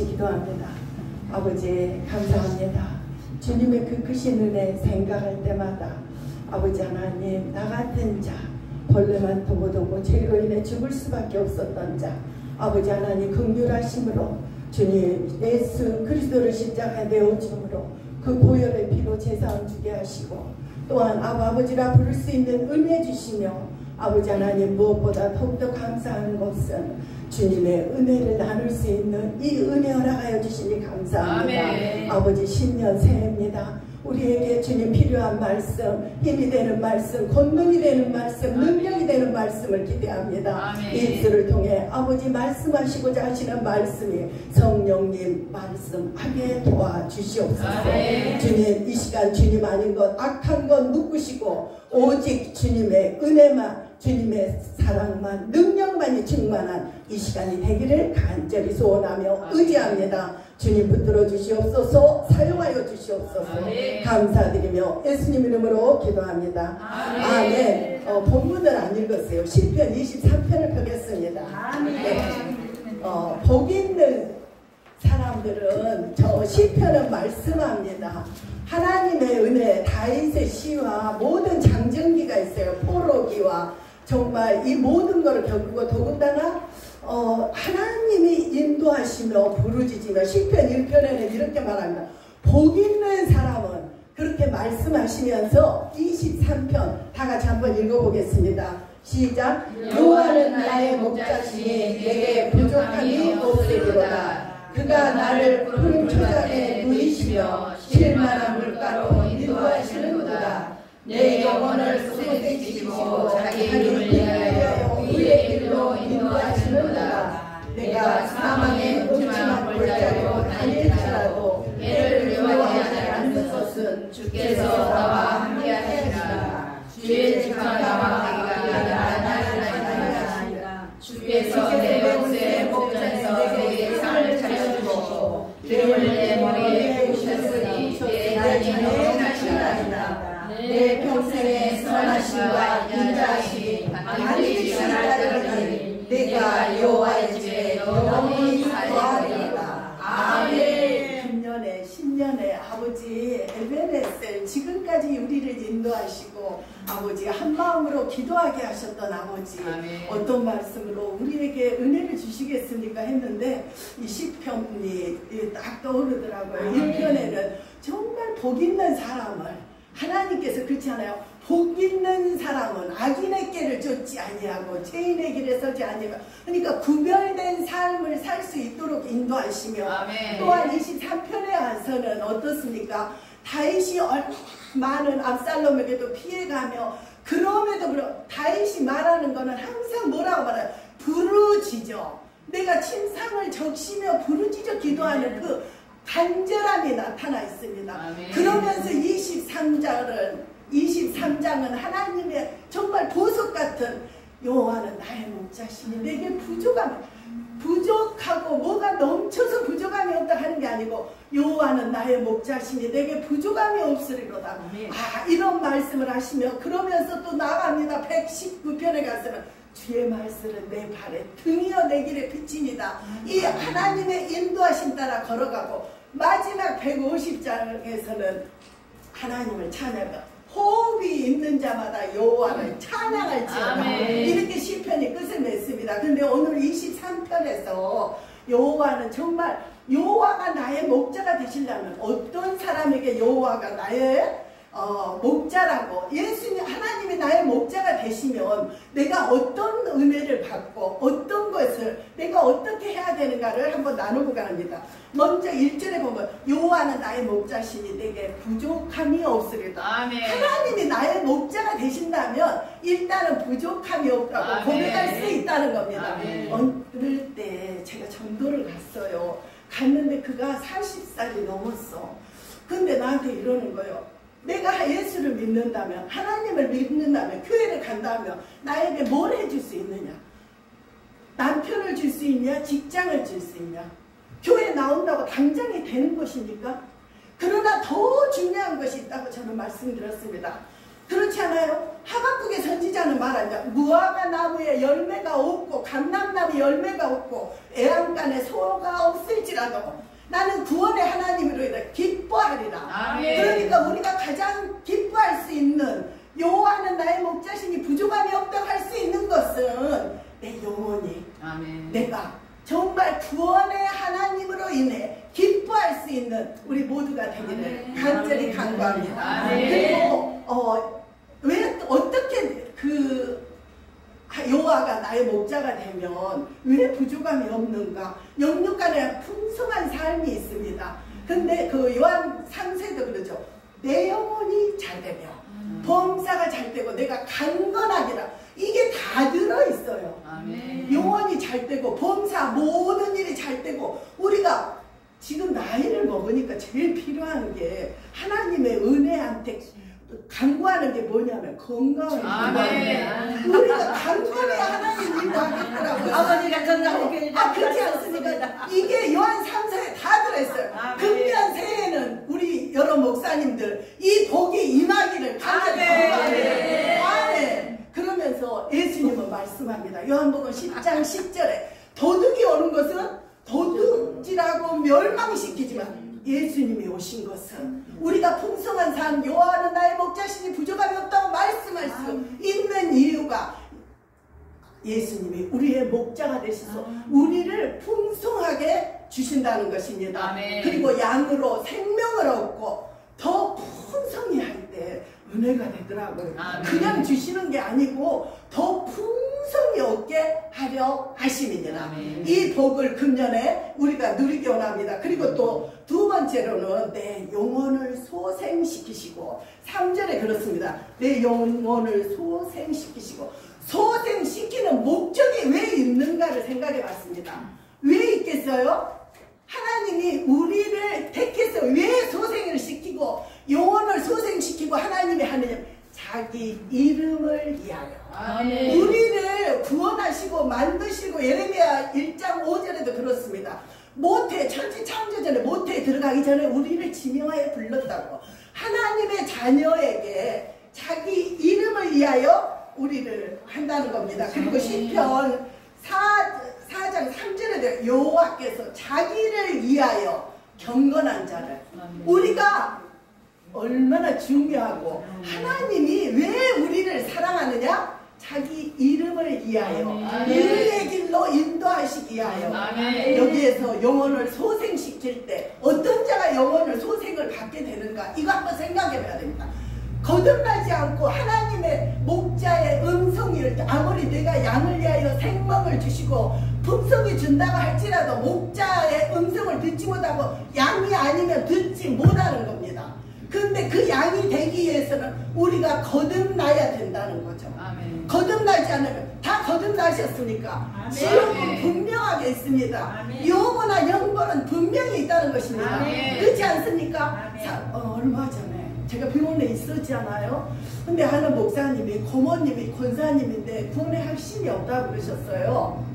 같이 기도합니다. 아버지 감사합니다. 주님의 그 크신 은혜 생각할 때마다 아버지 하나님, 나 같은 자, 벌레만 도고도고 죄로 인해 죽을 수밖에 없었던 자, 아버지 하나님 긍휼하심으로 주님 예수 그리스도를 십자가에 내어줌으로 그 보혈의 피로 제사함 주게 하시고, 또한 아버지라 부를 수 있는 은혜 주시며, 아버지 하나님 무엇보다 더욱더 감사한 것은 주님의 은혜를 나눌 수 있는 이 은혜 허락하여 주시니 감사합니다. 아멘. 아버지 신년 새해입니다. 우리에게 주님 필요한 말씀, 힘이 되는 말씀, 권능이 되는 말씀, 능력이 되는 말씀을 기대합니다. 이 주를 통해 아버지 말씀하시고자 하시는 말씀이 성령님 말씀하게 도와주시옵소서. 주님 이 시간 주님 아닌 것, 악한 것 묶으시고 오직 주님의 은혜만, 주님의 사랑만, 능력만이 충만한 이 시간이 되기를 간절히 소원하며 의지합니다. 주님 붙들어 주시옵소서, 사용하여 주시옵소서. 감사드리며 예수님 이름으로 기도합니다. 아멘. 본문을 안 읽었어요. 시편 23편을 펴겠습니다. 네. 복 있는 사람들은 저 시편은 말씀합니다. 하나님의 은혜, 다윗의 시와 모든 장정기가 있어요. 포로기와 정말 이 모든 것을 겪고, 더군다나 하나님이 인도하시며 부르짖으며, 시편 1편에는 이렇게 말합니다. 복 있는 사람은, 그렇게 말씀하시면서 23편 다 같이 한번 읽어보겠습니다. 시작. 여호와는 나의 목자시니 내게 부족함이 없으리로다. 그가 나를 푸른 초장에 누이시며 쉴만한 물가로 인도하시는도다. 내 영혼을 소생시키시고 자기 이름을 위하여 의의 길로 인도하시는도다. 내가 사망의 음침한 골짜기로 다닐지라도 해를 두려워하지 않는 것은 주께서 나와 함께하시리라. 주의 지팡이와 나와 나를 하시리라. 주께서 내 병세 목전에서 내게 상을 차려주시고 기름을 내 머리에 부으셨으니 내 날이 영원하시리라. 내 평생의 선하심과 인자하심이 반드시 살아가리니 내가 여호와의 집에 영원히 살리리라. 아멘. 금년에 신년에 아버지 에베네셀 지금까지 우리를 인도하시고 아버지 한마음으로 기도하게 하셨던 아버지, 아멘. 어떤 말씀으로 우리에게 은혜를 주시겠습니까 했는데 이 시편이 딱 떠오르더라고요. 1편에는 정말 복 있는 사람을 하나님께서 그렇지 않아요? 복 있는 사람은 악인의 길을 쫓지 아니하고 죄인의 길에 서지 아니하고, 그러니까 구별된 삶을 살 수 있도록 인도하시며, 아멘. 또한 23편에 와서는 어떻습니까? 다윗이 얼마나 많은 압살롬에게도 피해가며, 그럼에도 다윗이 말하는 거는 항상 뭐라고 말해요? 부르짖어. 내가 침상을 적시며 부르짖어 기도하는 그 간절함이 나타나 있습니다. 아멘. 그러면서 23장은 하나님의 정말 보석 같은, 여호와는 나의 목자시니 내게 부족하고 뭐가 넘쳐서 부족함이 없다 하는 게 아니고, 여호와는 나의 목자시니 내게 부족함이 없으리로다. 이런 말씀을 하시며, 그러면서 또 나갑니다. 119편에 가서는 주의 말씀은 내 발에 등이여 내 길에 비치니다. 이 하나님의 인도하심 따라 걸어가고, 마지막 150장에서는 하나님을 찬양하고, 호흡이 있는 자마다 여호와를 찬양할지어다. 이렇게 시편이 끝을 맺습니다. 근데 오늘 23편에서 여호와는 정말, 여호와가 나의 목자가 되시려면 어떤 사람에게 여호와가 나의 목자라고, 예수님 하나님이 나의 목자가 되시면 내가 어떤 은혜를 받고 어떤 것을 내가 어떻게 해야 되는가를 한번 나누고 갑니다. 먼저 1절에 보면 여호와는 나의 목자시니 내게 부족함이 없으리다. 아멘. 하나님이 나의 목자가 되신다면 일단은 부족함이 없다고, 아멘. 고백할 수 있다는 겁니다. 아멘. 어느 때 제가 전도를 갔어요. 갔는데 그가 40살이 넘었어. 근데 나한테 이러는 거예요. 내가 예수를 믿는다면, 하나님을 믿는다면, 교회를 간다면 나에게 뭘 해줄 수 있느냐? 남편을 줄 수 있냐? 직장을 줄 수 있냐? 교회 나온다고 당장이 되는 것입니까? 그러나 더 중요한 것이 있다고 저는 말씀드렸습니다. 그렇지 않아요? 하박국의 선지자는 말하자. 무화과 나무에 열매가 없고 감람나무 열매가 없고 애완간에 소가 없을지라도 나는 구원의 하나님으로 인해 기뻐하리라. 아멘. 그러니까 우리가 가장 기뻐할 수 있는, 여호와는 나의 목자시니 부족함이 없다고 할 수 있는 것은 내 영혼이, 아멘. 내가 정말 구원의 하나님으로 인해 기뻐할 수 있는 우리 모두가 되기를 간절히 간구합니다. 그리고 왜 어떻게 여호와가 나의 목자가 되면 왜 부족함이 없는가? 영육간에 풍성한 삶이 있습니다. 근데 그 요한 3세도 그러죠. 내 영혼이 잘 되며 범사가 잘 되고 내가 강건하기라. 이게 다 들어있어요. 아멘. 영혼이 잘 되고 범사 모든 일이 잘 되고, 우리가 지금 나이를 먹으니까 제일 필요한 게 하나님의 은혜한테 간구하는 게 뭐냐면 건강을. 아멘. 우리가 간구해야 하나님 인도하겠더라고요. 아버지가 건강하게. 그렇지 않습니까? 이게 요한 3서에 다 들어있어요. 금년 새해에는 우리 여러 목사님들 이 복이 임하기를 간절히 간구합니다. 아멘. 그러면서 예수님은 말씀합니다. 요한복음 10장 10절에 도둑이 오는 것은 도둑질하고 멸망시키지만 예수님이 오신 것은 우리가 풍성한 삶, 여호와는 나의 목자시니 부족함이 없다고 말씀할 수 있는 이유가 예수님이 우리의 목자가 되셔서 우리를 풍성하게 주신다는 것입니다. 아멘. 그리고 양으로 생명을 얻고 더 풍성히 할 때 은혜가 되더라고요. 아멘. 그냥 주시는 게 아니고 더 풍성히 얻게 하려 하심이니라. 아멘. 이 복을 금년에 우리가 누리기 원합니다. 그리고 또 두 번째로는 내 영혼을 소생시키시고, 3절에 그렇습니다. 내 영혼을 소생시키시고, 소생시키는 목적이 왜 있는가를 생각해 봤습니다. 왜 있겠어요? 하나님이 우리를 택해서 왜 소생을 시키고 영혼을 소생시키고 하나님이 하느냐? 자기 이름을 위하여. 아멘. 우리를 구원하시고 만드시고, 예레미야 1장 5절에도 그렇습니다. 모태, 천지 창조 전에 모태에 들어가기 전에 우리를 지명하여 불렀다고. 하나님의 자녀에게 자기 이름을 위하여 우리를 한다는 겁니다. 그리고 시편 4장 3절에 여호와께서 자기를 위하여 경건한 자를, 우리가 얼마나 중요하고 하나님이 왜 우리를 사랑하느냐? 자기 이름을 위하여, 의의 길로 인도하시기 위하여. 아멘. 여기에서 영혼을 소생시킬 때 어떤 자가 영혼을 소생을 받게 되는가? 이거 한번 생각해 봐야 됩니다. 거듭나지 않고 하나님의 목자의 음성을, 아무리 내가 양을 위하여 생명을 주시고 품성이 준다고 할지라도 목자의 음성을 듣지 못하고 양이 아니면 듣지 못하는 겁니다. 근데 그 양이 되기 위해서는 우리가 거듭나야 된다는 거죠. 아멘. 거듭나지 않으면, 다 거듭나셨으니까 지옥은 분명하게 있습니다. 영원한 영벌은 분명히 있다는 것입니다. 아멘. 그렇지 않습니까? 얼마 전에 제가 병원에 있었잖아요. 근데 하는 목사님이, 고모님이 권사님인데 구원의 확신이 없다고 그러셨어요.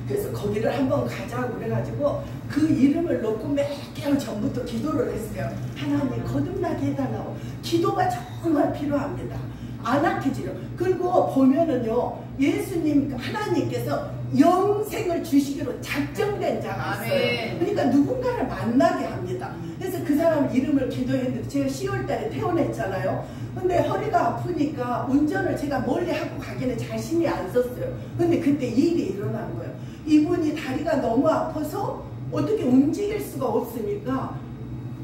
그래서 거기를 한번 가자고 그래가지고 그 이름을 놓고 몇 개월 전부터 기도를 했어요. 하나님 거듭나게 해달라고. 기도가 정말 필요합니다. 안 아끼지요. 그리고 보면은요, 예수님, 하나님께서 영생을 주시기로 작정된 자가 있어요. 아멘. 그러니까 누군가를 만나게 합니다. 그래서 그 사람 이름을 기도했는데, 제가 10월 달에 퇴원했잖아요. 근데 허리가 아프니까 운전을 제가 멀리 하고 가기는 자신이 안 썼어요. 근데 그때 일이 일어난 거예요. 이분이 다리가 너무 아파서 어떻게 움직일 수가 없으니까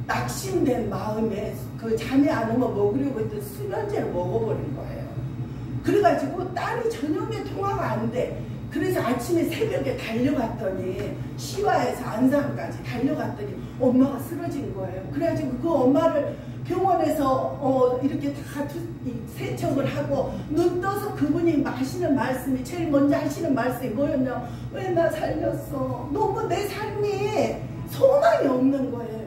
낙심된 마음에 그 잠이 안 오면 먹으려고 했던 수면제를 먹어버린 거예요. 그래가지고 딸이 저녁에 통화가 안 돼. 그래서 아침에 새벽에 달려갔더니, 시와에서 안산까지 달려갔더니 엄마가 쓰러진 거예요. 그래가지고 그 엄마를 병원에서 이렇게 다 세척을 하고, 눈 떠서 그분이 하시는 말씀이, 제일 먼저 하시는 말씀이 뭐였냐? 왜 나 살렸어? 너무 내 삶이 소망이 없는 거예요.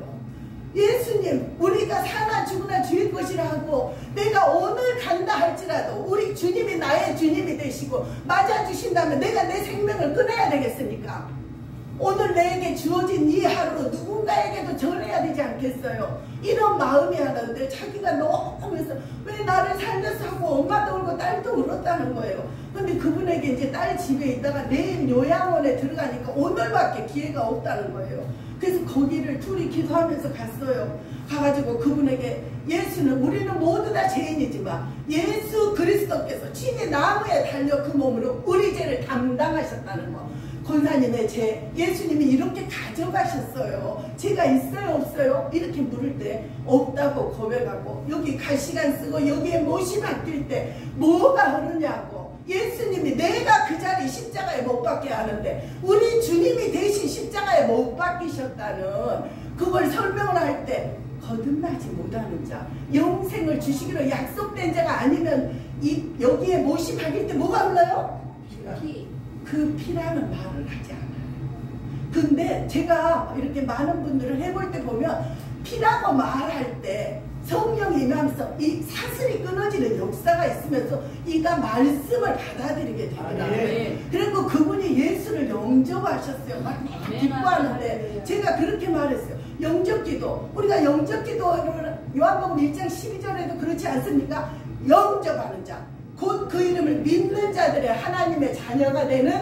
예수님, 우리가 사나 죽으나 주일 것이라 하고, 내가 오늘 간다 할지라도 우리 주님이 나의 주님이 되시고 맞아주신다면 내가 내 생명을 끊어야 되겠습니까? 오늘 내게 주어진 이 하루로 누군가 누군가에게도 전해야 되지 않겠어요? 이런 마음이 하는데 자기가 너무 해서 왜 나를 살려서 하고 엄마도 울고 딸도 울었다는 거예요. 근데 그분에게 이제 딸 집에 있다가 내일 요양원에 들어가니까 오늘밖에 기회가 없다는 거예요. 그래서 거기를 둘이 기도하면서 갔어요. 가가지고 그분에게 예수는 우리는 모두 다 죄인이지만 예수 그리스도께서 친히 나무에 달려 그 몸으로 우리 죄를 담당하셨다는 거. 권사님의 죄 예수님이 이렇게 가져가셨어요. 죄가 있어요 없어요? 이렇게 물을 때 없다고 고백하고 여기 갈 시간 쓰고 여기에 못이 바뀔 때 뭐가 흐르냐고. 예수님이 내가 그 자리 십자가에 못 박게 하는데 우리 주님이 대신 십자가에 못 박히셨다는 그걸 설명을 할 때 거듭나지 못하는 자, 영생을 주시기로 약속된 자가 아니면 여기에 못이 박힐 때 뭐가 흘러요? 그 피라는 말을 하지 않아요. 근데 제가 이렇게 많은 분들을 해볼 때 보면 피라고 말할 때 성령이 임하면서 이 사슬이 끊어지는 역사가 있으면서 이가 말씀을 받아들이게 되더라고요. 그리고 그분이 예수를 영접하셨어요. 막 기뻐하는데 제가 그렇게 말했어요. 영접기도, 우리가 영접기도를 요한복음 1장 12절에도 그렇지 않습니까? 영접하는 자, 곧 그 이름을 믿는 자들의 하나님의 자녀가 되는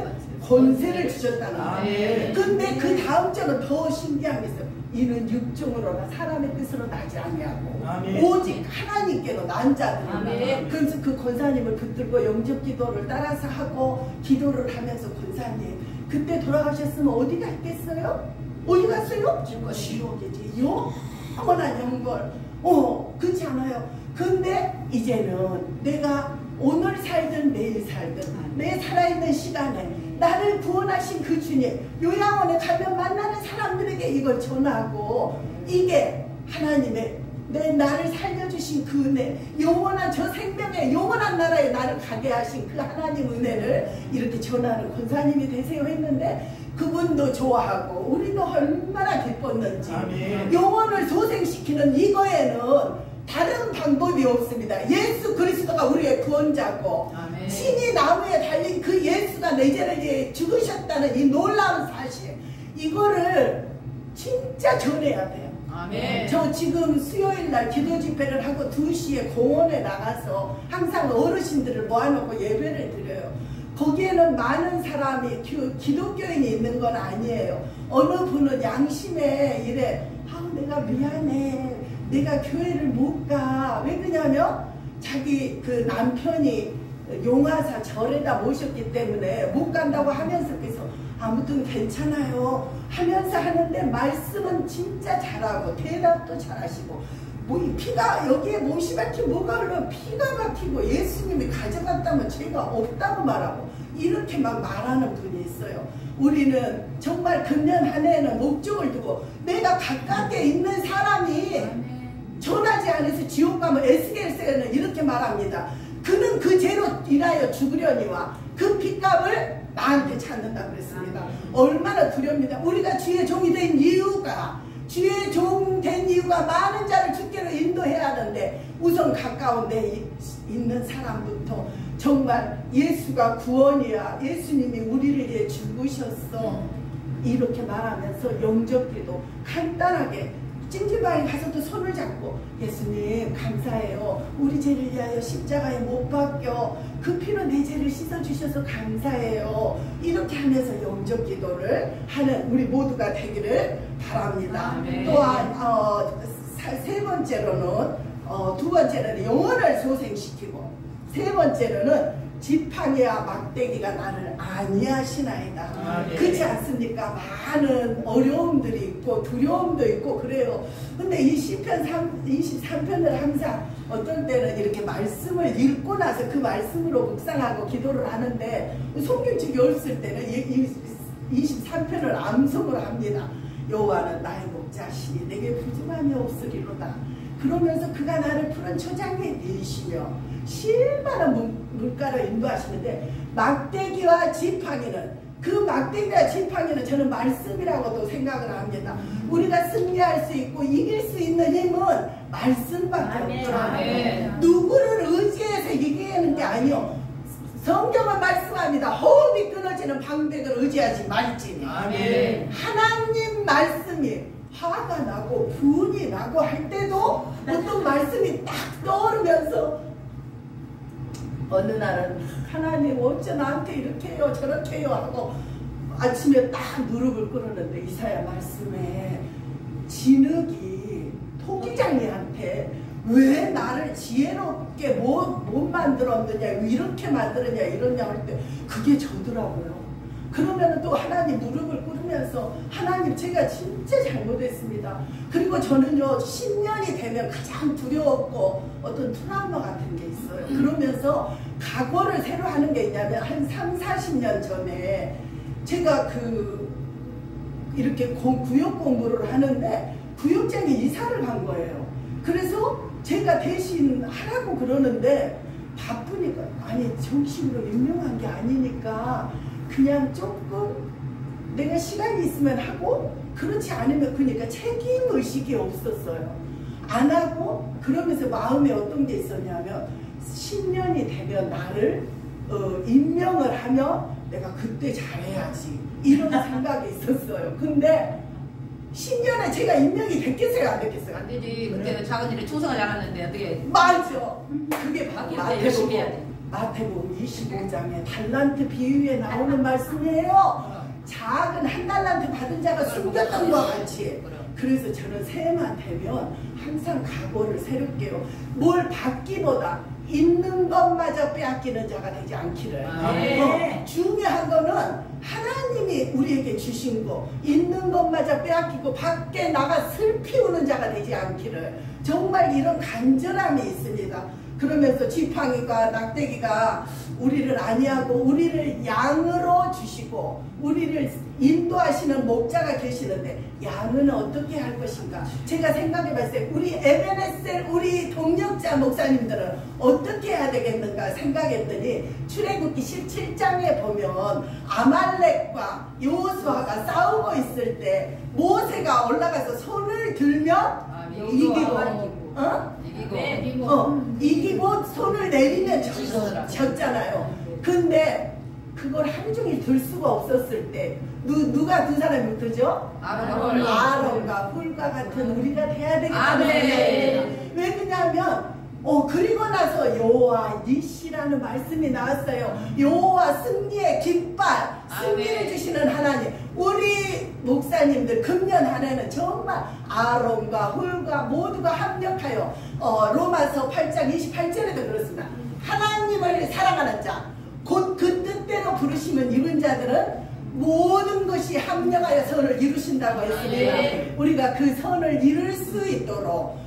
권세를 주셨다는 거예요. 근데 그 다음 절은 더 신기한 게 있어요. 이는 육종으로나 사람의 뜻으로 나지 아니하고 오직 하나님께로 난 자들이다. 그래서 그 권사님을 붙들고 영접기도를 따라서 하고 기도를 하면서 권사님 그때 돌아가셨으면 어디 갔겠어요? 어디 갔어요? 지옥이지. 영원한 영벌. 그렇지 않아요. 근데 이제는 내가 오늘 살든 내일 살든 내 살아있는 시간에 나를 구원하신 그 주님 요양원에 가면 만나는 사람들에게 이걸 전하고 이게 하나님의 나를 살려주신 그 은혜 영원한 저 생명의 영원한 나라에 나를 가게 하신 그 하나님 은혜를 이렇게 전하는 권사님이 되세요 했는데 그분도 좋아하고 우리도 얼마나 기뻤는지 영혼을 소생시키는 이거에는 다른 방법이 없습니다. 예수 그리스도가 우리의 구원자고 친히 나무에 달린 그 예수가 내 죄를 위해 죽으셨다는 이 놀라운 사실 이거를 진짜 전해야 돼요. 저 지금 수요일날 기도 집회를 하고 2시에 공원에 나가서 항상 어르신들을 모아놓고 예배를 드려요. 거기에는 많은 사람이 기독교인이 있는 건 아니에요. 어느 분은 양심에 이래 내가 미안해 내가 교회를 못 가. 왜 그러냐면 자기 그 남편이 용화사 절에다 모셨기 때문에 못 간다고 하면서 그래서 아무튼 괜찮아요 하면서 하는데 말씀은 진짜 잘하고 대답도 잘하시고 이 피가 여기에 못이 박힌 뭐가 흘러 피가 박히고 예수님이 가져갔다면 죄가 없다고 말하고 이렇게 막 말하는 분이 있어요. 우리는 정말 금년 한 해에는 목적을 두고 내가 가깝게 있는 사람이 전하지 않아서 지옥 가면 에스겔서에는 이렇게 말합니다. 그는 그 죄로 인하여 죽으려니와 그 핏값을 나한테 찾는다 그랬습니다. 얼마나 두렵니다. 우리가 주의 종이 된 이유가 주의 종 된 이유가 많은 자를 주께로 인도해야 하는데 우선 가까운 데 있는 사람부터 정말 예수가 구원이야 예수님이 우리를 위해 죽으셨어 이렇게 말하면서 영접기도 간단하게 찜질방에 가서도 손을 잡고 예수님 감사해요 우리 죄를 위하여 십자가에 못 박혀 그 피로 내 죄를 씻어주셔서 감사해요 이렇게 하면서 영접기도를 하는 우리 모두가 되기를 바랍니다. 또한 세 번째로는 두 번째는 영혼을 소생시키고 세 번째로는 지팡이와 막대기가 나를 아니하시나이다. 그렇지 않습니까? 많은 어려움들이 있고 두려움도 있고 그래요. 근데 이 시편 23편을 항상 어떤 때는 이렇게 말씀을 읽고 나서 그 말씀으로 묵상하고 기도를 하는데 성경책 읽을 때는 23편을 암송을 합니다. 여호와는 나의 목자시니 내게 부족함이 없으리로다. 그러면서 그가 나를 푸른 초장에 내리시며 실만한 물가로 인도하시는데 막대기와 지팡이는 그 막대기와 지팡이는 저는 말씀이라고도 생각을 합니다. 우리가 승리할 수 있고 이길 수 있는 힘은 말씀밖에 없죠. 누구를 의지해서 이기는 게 아니요. 성경은 말씀합니다. 호흡이 끊어지는 방백을 의지하지 말지니 하나님 말씀이 화가 나고 분이 나고 할 때도 어떤 말씀이 딱 떠오르면서 어느 날은 하나님 어째 나한테 이렇게 해요 저렇게 해요 하고 아침에 딱 무릎을 꿇었는데 이사야 말씀에 진흙이 토기장이한테 왜 나를 지혜롭게 못 만들었느냐 이렇게 만들었냐 이러냐 할 때 그게 저더라고요. 그러면 또 하나님 무릎을 꿇으면서 하나님 제가 진짜 잘못했습니다. 그리고 저는요 10년이 되면 가장 두려웠고 어떤 트라우마 같은 게 있어요. 그러면서 각오를 새로 하는 게 있냐면 한 30-40년 전에 제가 이렇게 구역 공부를 하는데 구역장에 이사를 간 거예요. 그래서 제가 대신 하라고 그러는데 바쁘니까 아니 정식으로 임명한 게 아니니까 그냥 조금 내가 시간이 있으면 하고 그렇지 않으면 그러니까 책임의식이 없었어요. 안 하고 그러면서 마음에 어떤 게 있었냐면 10년이 되면 나를 임명을 하면 내가 그때 잘해야지 이런 생각이 있었어요. 근데 10년에 제가 임명이 됐겠어요 안 됐겠어요? 안 되지. 그때는 작은 일에 충성을 잘하는데 어떻게 맞아. 그게 바로 열심히 해야 돼. 마태복음 25장에 달란트 비유에 나오는 말씀이에요. 작은 한 달란트 받은 자가 숨겼던 것과 같이. 그래서 저는 새해만 되면 항상 각오를 새롭게 해요. 뭘 받기보다 있는 것마저 빼앗기는 자가 되지 않기를. 중요한 거는 하나님이 우리에게 주신 거 있는 것마저 빼앗기고 밖에 나가 슬피우는 자가 되지 않기를. 정말 이런 간절함이 있습니다. 그러면서 지팡이가 낙대기가 우리를 아니하고 우리를 양으로 주시고 우리를 인도하시는 목자가 계시는데 양은 어떻게 할 것인가. 제가 생각해 봤을 때 우리 에베네셀 우리 동역자 목사님들은 어떻게 해야 되겠는가 생각했더니 출애굽기 17장에 보면 아말렉과 여호수아가 싸우고 있을 때 모세가 올라가서 손을 들면 이기고 이기고 손을 내리면 졌잖아요. 근데 그걸 하루 종일 들 수가 없었을 때 누가 두 사람이 그죠? 아론과 훌과 같은 우리가 돼야 되겠다는 생각이. 왜 그러냐면 그리고 나서 여호와 니시라는 말씀이 나왔어요. 여호와 승리의 깃발, 승리를 주시는 하나님. 우리 목사님들 금년 한 해는 정말 아론과 훌과 모두가 합력하여 로마서 8장 28절에도 그렇습니다. 하나님을 사랑하는 자, 곧 그 뜻대로 부르시면 이룬 자들은 모든 것이 합력하여 선을 이루신다고 했습니다. 우리가 그 선을 이룰 수 있도록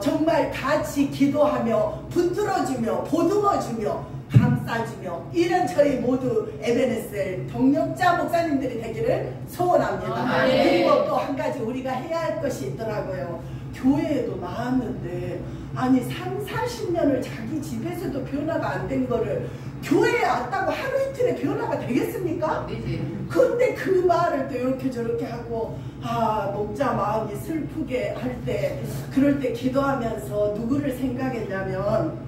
정말 같이 기도하며 붙들어주며 보듬어주며 감싸주며 이런 저희 모두 에베네셀 동역자 목사님들이 되기를 소원합니다. 그리고 또 한 가지 우리가 해야 할 것이 있더라고요. 교회에도 나왔는데 아니 30-40년을 자기 집에서도 변화가 안 된 거를 교회에 왔다고 하루 이틀에 변화가 되겠습니까? 근데 그 말을 또 이렇게 저렇게 하고 목자 마음이 슬프게 할 때 그럴 때 기도하면서 누구를 생각했냐면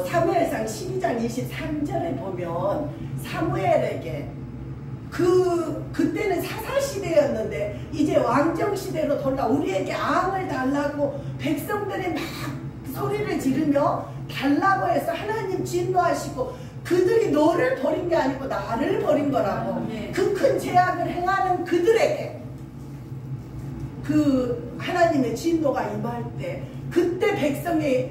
사무엘상 12장 23절에 보면 사무엘에게 그때는 사사시대였는데 이제 왕정시대로 돌아 우리에게 앙을 달라고 백성들이 막 소리를 지르며 달라고 해서 하나님 진노하시고 그들이 너를 버린 게 아니고 나를 버린 거라고. 그 큰 죄악을 행하는 그들에게 그 하나님의 진노가 임할 때 그때 백성이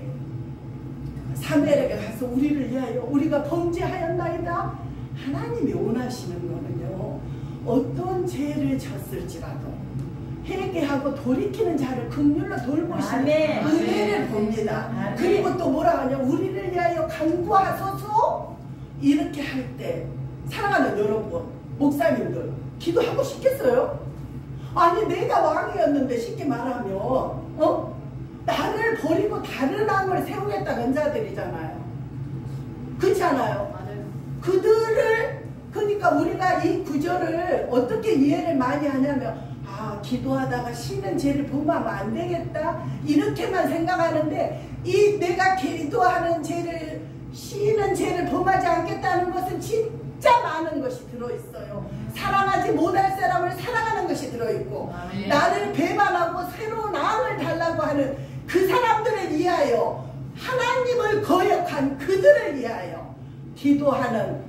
사무엘에게 가서 우리를 위하여 우리가 범죄하였나이다. 하나님이 원하시는 거는요 어떤 죄를 졌을지라도 회개하고 돌이키는 자를 긍휼로 돌보시는 은혜를 봅니다. 그리고 또 뭐라 하냐 우리를 위하여 간구하소서. 이렇게 할 때 사랑하는 여러분 목사님들 기도하고 싶겠어요? 아니 내가 왕이었는데 쉽게 말하면 나를 버리고 다른 왕을 세우겠다는 자들이잖아요. 그렇지 않아요? 그들을 그러니까 우리가 이 구절을 어떻게 이해를 많이 하냐면 기도하다가 쉬는 죄를 범하면 안 되겠다 이렇게만 생각하는데 이 내가 기도하는 죄를 쉬는 죄를 범하지 않겠다는 것은 진짜 많은 것이 들어있어요. 사랑하지 못할 사람을 사랑하는 것이 들어있고, 아멘. 나를 배반하고 새로운 마음을 달라고 하는 그 사람들을 위하여, 하나님을 거역한 그들을 위하여 기도하는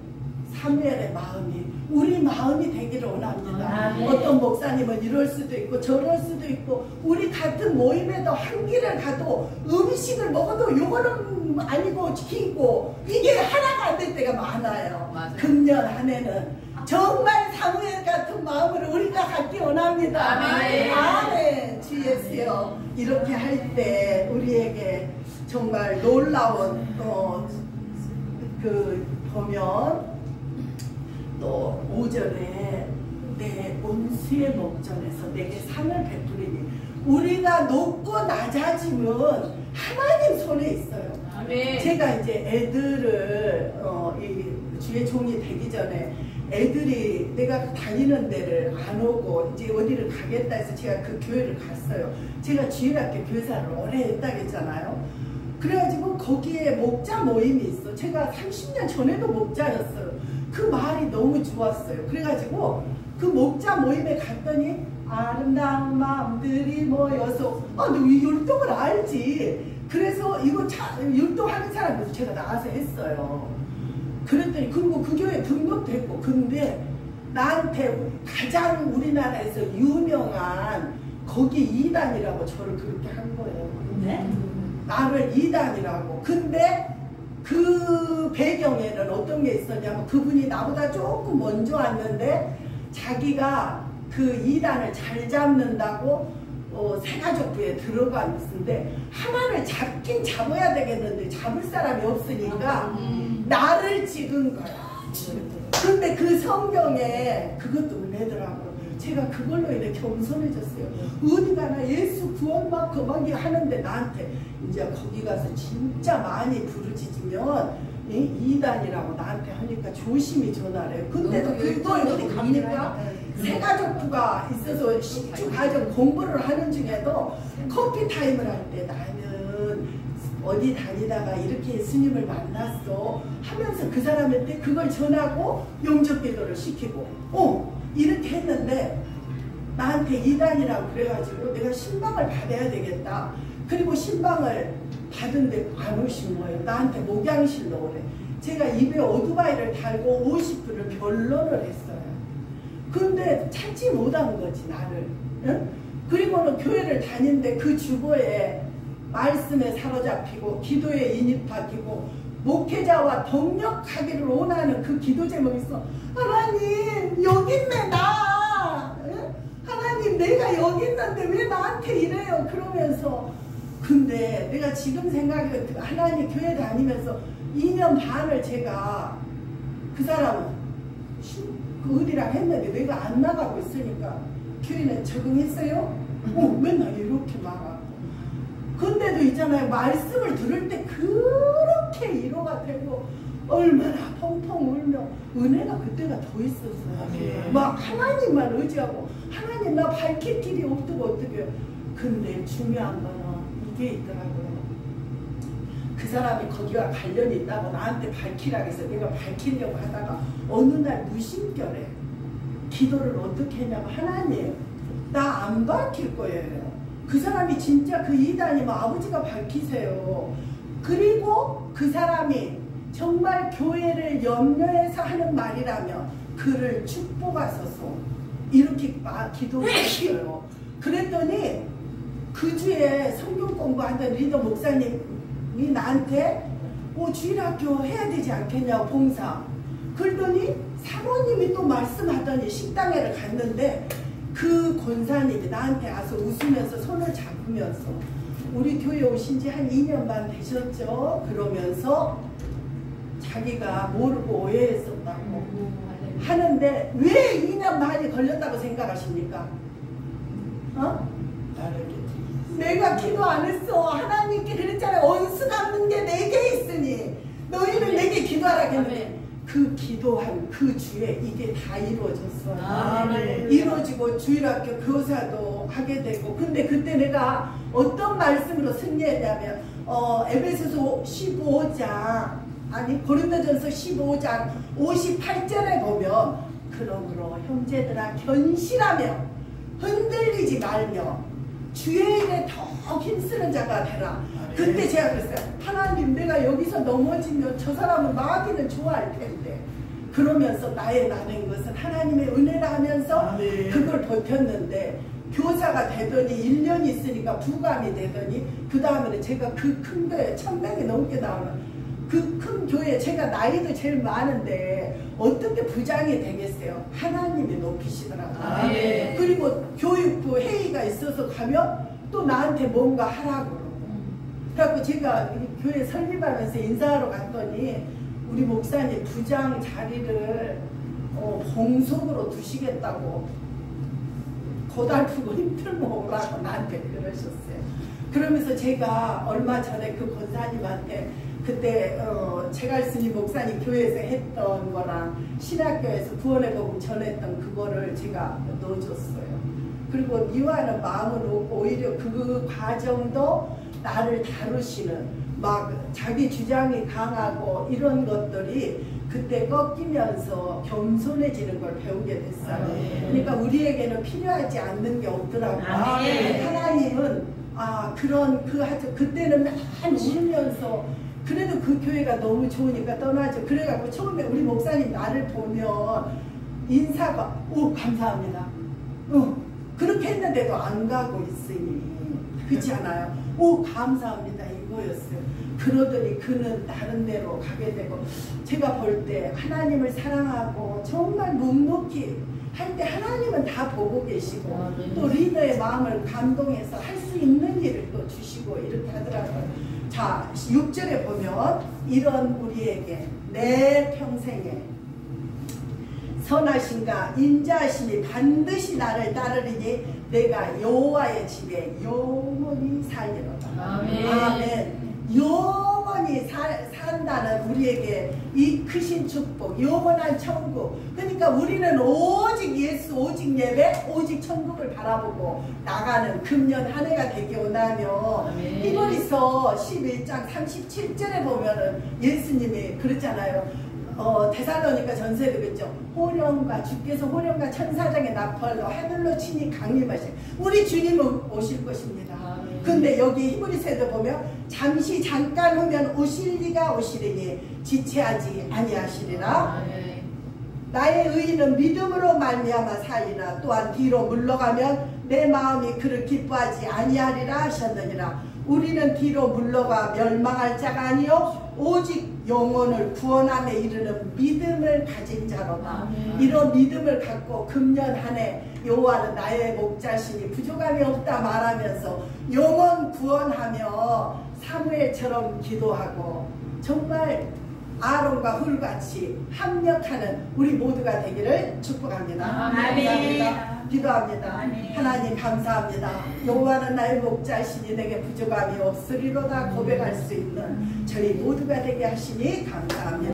사무엘의 마음이 우리 마음이 되기를 원합니다. 아멘. 어떤 목사님은 이럴 수도 있고 저럴 수도 있고, 우리 같은 모임에도 한 길을 가도 음식을 먹어도 요거는 아니고 기고 이게 하나가 안 될 때가 많아요. 맞아요. 금년 한 해는 정말 사무엘 같은 마음을 우리가 갖기 원합니다. 아멘. 아멘. 주 예수여, 이렇게 할 때 우리에게 정말 놀라운 보면 또 5절에 내 온수의 목전에서 내게 상을 베푸리니, 우리가 높고 낮아짐은 하나님 손에 있어요. 아멘. 제가 이제 애들을 이 주의 종이 되기 전에 애들이 내가 다니는 데를 안 오고 이제 어디를 가겠다 해서 제가 그 교회를 갔어요. 제가 주일학교 교사를 오래 했다 했잖아요. 그래가지고 거기에 목자 모임이 있어. 제가 30년 전에도 목자였어요. 그 말이 너무 좋았어요. 그래가지고 그 목자 모임에 갔더니 아름다운 마음들이 모여서, 너 이 율동을 알지? 그래서 이거 율동하는 사람들도 제가 나가서 했어요. 그랬더니 그리고 그 교회 등록도 했고, 근데 나한테 가장 우리나라에서 유명한 거기 이단이라고 저를 그렇게 한 거예요. 네? 나를 이단이라고. 근데 그 배경에는 어떤 게 있었냐면, 그분이 나보다 조금 먼저 왔는데 자기가 그 이단을 잘 잡는다고 새가족부에 들어간 것인데, 하나를 잡긴 잡아야 되겠는데 잡을 사람이 없으니까 나를 찍은 거야. 근데 그 성경에 그것도 은혜더라고요. 제가 그걸로 인해 겸손해졌어요. 어디 가나 예수 구원 막 그만이 하는데 나한테 이제 거기 가서 진짜 많이 부르짖으면 이단이라고 나한테 하니까 조심히 전화를 해요. 근데도 그거에 어디 갑니까? 새가족부가 있어서 10주 가정 공부를 하는 중에도 커피 타임을 할 때 나는 어디 다니다가 이렇게 예수님을 만났어 하면서 그 사람한테 그걸 전하고 영접기도를 시키고 이렇게 했는데, 나한테 이단이라고 그래가지고 내가 신방을 받아야 되겠다. 그리고 신방을 받은데 안 오신 거예요. 나한테 목양실로 오래. 제가 입에 오토바이를 달고 50불을 변론을 했어요. 근데 찾지 못한 거지, 나를. 응? 그리고는 교회를 다니는데 그 주보에 말씀에 사로잡히고 기도에 인입하기고 목회자와 동력하기를 원하는 그 기도 제목이 있어. 하나님 여기 있네 나. 응? 하나님 내가 여기 있는데 왜 나한테 이래요? 그러면서, 근데 내가 지금 생각해, 하나님 교회 다니면서 2년 반을 제가 그 사람은 어디랑 했는데 내가 안 나가고 있으니까 교회는 적응했어요? 맨날 이렇게 말하고. 근데도 있잖아요, 말씀을 들을 때 그렇게 위로가 되고 얼마나 펑펑 울며 은혜가 그때가 더 있었어요. 막 하나님만 의지하고, 하나님 나 밝힐 길이 어떻게. 근데 중요한 거는 이게 있더라고요. 그 사람이 거기와 관련이 있다고 나한테 밝히라고 해서 내가 밝히려고 하다가 어느 날 무심결에 기도를 어떻게 했냐면, 하나님 나 안 밝힐 거예요. 그 사람이 진짜 그 이단이면 아버지가 밝히세요. 그리고 그 사람이 정말 교회를 염려해서 하는 말이라면 그를 축복하소서, 이렇게 기도했어요. 그랬더니 그 주에 성경 공부하던 리더 목사님이 나한테 주일학교 해야 되지 않겠냐고, 봉사. 그러더니 사모님이 또 말씀하더니 식당에를 갔는데 그 권사님이 나한테 와서 웃으면서 손을 잡으면서, 우리 교회 오신 지 한 2년 반 되셨죠? 그러면서 자기가 모르고 오해했었다고 하는데, 왜 2년 반이 걸렸다고 생각하십니까? 내가 기도 안 했어. 하나님께 그랬잖아요. 원수 갚는 게 내게 있으니 너희는 내게 기도하라 했는데, 그 기도한 그 주에 이게 다 이루어졌어요. 이루어지고 주일학교 교사도 하게 되고. 근데 그때 내가 어떤 말씀으로 승리했냐면, 에베소서 15장, 아니 고린도전서 15장 58절에 보면 그러므로 형제들아 견실하며 흔들리지 말며 주의 일에 더 힘쓰는 자가 되라. 그때 제가 그랬어요. 하나님, 내가 여기서 넘어지면 저 사람은 마귀는 좋아할 텐데, 그러면서 나의 것은 하나님의 은혜라 하면서 그걸 버텼는데, 교사가 되더니 1년 있으니까 부감이 되더니 그 다음에는 제가 그 큰 교회 1000명이 넘게 나오는 그 큰 교회, 제가 나이도 제일 많은데 어떻게 부장이 되겠어요? 하나님이 높이시더라고요. 그리고 교육부 회의가 있어서 가면 또 나한테 뭔가 하라고 그러고. 그래갖고 제가 교회 설립하면서 인사하러 갔더니 우리 목사님 부장 자리를 봉속으로 두시겠다고 고달프고 힘들고 오라고 나한테 그러셨어요. 그러면서 제가 얼마 전에 그 권사님한테 그때 제갈스니 목사님 교회에서 했던 거랑 신학교에서 구원의 복음 전했던 그거를 제가 넣어줬어요. 그리고 미워하는 마음은 없고 오히려 그 과정도 나를 다루시는, 막 자기 주장이 강하고 이런 것들이 그때 꺾이면서 겸손해지는 걸 배우게 됐어요. 그러니까 우리에게는 필요하지 않는 게 없더라고요. 하나님은 그런 그때는 맨 울면서, 그래도 그 교회가 너무 좋으니까 떠나죠. 그래갖고 처음에 우리 목사님 나를 보면 인사가 감사합니다. 그렇게 했는데도 안 가고 있으니 그렇지 않아요? 감사합니다 이거였어요. 그러더니 그는 다른 데로 가게 되고, 제가 볼 때 하나님을 사랑하고 정말 묵묵히 할 때 하나님은 다 보고 계시고 또 리더의 마음을 감동해서 할 수 있는 일을 또 주시고 이렇게 하더라고요. 자, 6절에 보면 이런 우리에게 내 평생에 선하신가 인자하심이 반드시 나를 따르리니 내가 여호와의 집에 영원히 살리로다. 아멘. 영원히 산다는 우리에게 이 크신 축복, 영원한 천국. 그러니까 우리는 오직 예수, 오직 예배, 오직 천국을 바라보고 나가는 금년 한 해가 되기 원하며, 히브리서 11장 37절에 보면은 예수님이 그랬잖아요. 데살로니가 전서에 그랬죠. 호령과 주께서 호령과 천사장의 나팔로 하늘로 치니 강림하시. 우리 주님은 오실 것입니다. 근데 여기 히브리서에도 보면 잠깐 후면 오실 리가 오시리니 지체하지 아니하시리라. 나의 의인은 믿음으로 말미암아 살리나 또한 뒤로 물러가면 내 마음이 그를 기뻐하지 아니하리라 하셨느니라. 우리는 뒤로 물러가 멸망할 자가 아니요 오직 영혼을 구원함에 이르는 믿음을 가진 자로다. 이런 믿음을 갖고 금년 한 해 여호와는 나의 목자시니 부족함이 없다 말하면서 영혼 구원하며 사무엘처럼 기도하고 정말 아론과 훌같이 합력하는 우리 모두가 되기를 축복합니다. 감사합니다. 기도합니다. 하나님 감사합니다. 여호와는 나의 목자시니 내게 부족함이 없으리로다 고백할 수 있는 저희 모두가 되게 하시니 감사합니다.